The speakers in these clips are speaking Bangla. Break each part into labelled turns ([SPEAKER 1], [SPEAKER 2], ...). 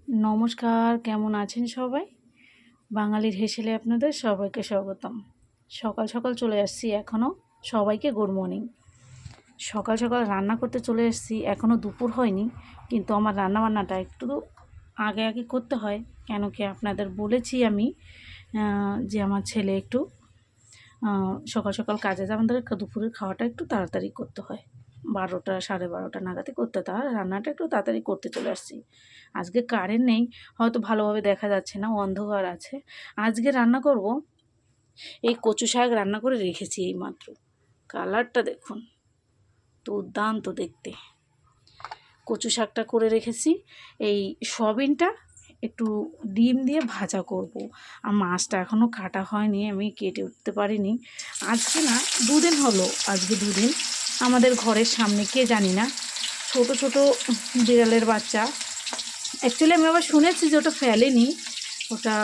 [SPEAKER 1] নমস্কার, কেমন আছেন সবাই? বাঙালির হেসেলে আপনাদের সবাইকে স্বাগতম। সকাল সকাল চলে আসছি এখনও। সবাইকে গুড মর্নিং। সকাল সকাল রান্না করতে চলে এসেছি, এখনও দুপুর হয়নি, কিন্তু আমার রান্নাবান্নাটা একটু আগে আগে করতে হয়। কেন কি আপনাদের বলেছি আমি যে আমার ছেলে একটু সকাল সকাল কাজে যায়, আমাদের দুপুরের খাওয়াটা একটু তাড়াতাড়ি করতে হয়, 12টা 12:30 নাগাদই করতে, তার রান্নাটা একটু তাড়াতাড়ি করতে চলে আসছি। আজকে কারেন্ট নেই, হয়তো ভালোভাবে দেখা যাচ্ছে না, অন্ধকার আছে। আজকে রান্না করব, এই কচু শাক রান্না করে রেখেছি এইমাত্র। কালারটা দেখুন, দুর্দান্ত দেখতে। কচু শাকটা করে রেখেছি। এই সয়াবিনটা একটু ডিম দিয়ে ভাজা করব। আর মাছটা এখনও কাটা হয়নি, আমি কেটে উঠতে পারিনি। আজকে না, দুদিন হলো, আজকে দুদিন আমাদের ঘরের সামনে, কে জানি না, ছোট ছোট বিড়ালের বাচ্চা। অ্যাকচুয়ালি আমি আবার শুনেছি যে ওটা ফেলেনি, ওটা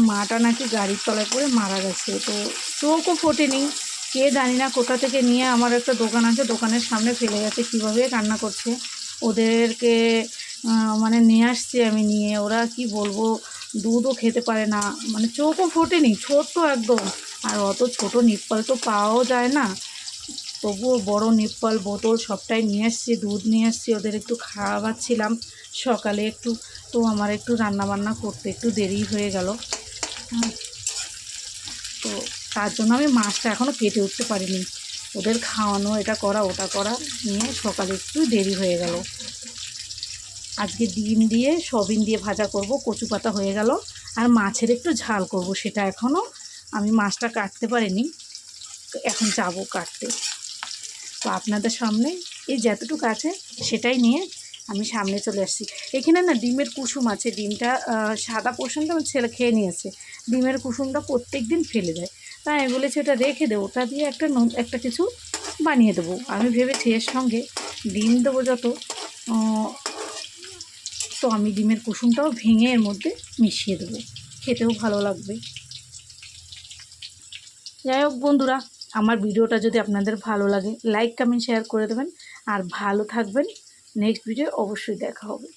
[SPEAKER 1] মাটা নাকি গাড়ির তলায় পড়ে মারা গেছে। তো চোখও ফোটেনি, কে জানি না কোথা থেকে নিয়ে, আমার একটা দোকান আছে, দোকানের সামনে ফেলে গেছে, কীভাবে রান্না করছে ওদেরকে মানে নিয়ে আসছি আমি, নিয়ে ওরা কি বলবো, দুধও খেতে পারে না, মানে চোখও ফোটেনি, ছোট্ট একদম। আর অত ছোট নিপ্পাল তো পাওয়াও যায় না, তবুও বড় নিপ্পাল বোতল সবটাই নিয়ে আসছি, দুধ নিয়ে আসছি, ওদের একটু খাওয়াচ্ছিলাম সকালে একটু। তো আমার একটু রান্নাবান্না করতে একটু দেরি হয়ে গেল, তো তার জন্য আমি মাছটা এখনও কেটে উঠতে পারিনি। ওদের খাওয়ানো, এটা করা ওটা করা নিয়ে সকালে একটু দেরি হয়ে গেল। আজকে ডিম দিয়ে সয়াবিন দিয়ে ভাজা করব, কচু পাতা হয়ে গেল, আর মাছের একটু ঝাল করব, সেটা এখনও আমি মাছটা কাটতে পারিনি, এখন যাব কাটতে। তো আপনাদের সামনে এই যতটুকু আছে সেটাই নিয়ে আমি সামনে চলে আসছি। এখানে না ডিমের কুসুম আছে, ডিমটা সাদা পোর্শনটা আমার ছেলে খেয়ে নিয়েছে, ডিমের কুসুমটা প্রত্যেক দিন ফেলে দেয়। তাই আমি বলেছি ওটা রেখে দেবো, ওটা দিয়ে একটা কিছু বানিয়ে দেবো। আমি ভেবেছি এর সঙ্গে ডিম দেবো যত, তো আমি ডিমের কুসুমটাও ভেঙে এর মধ্যে মিশিয়ে দেবো, খেতেও ভালো লাগবে। যাই হোক বন্ধুরা, আমার ভিডিওটা যদি আপনাদের ভালো লাগে, লাইক কমেন্ট শেয়ার করে দেবেন, আর ভালো থাকবেন। নেক্সট ভিডিও অবশ্যই দেখা হবে।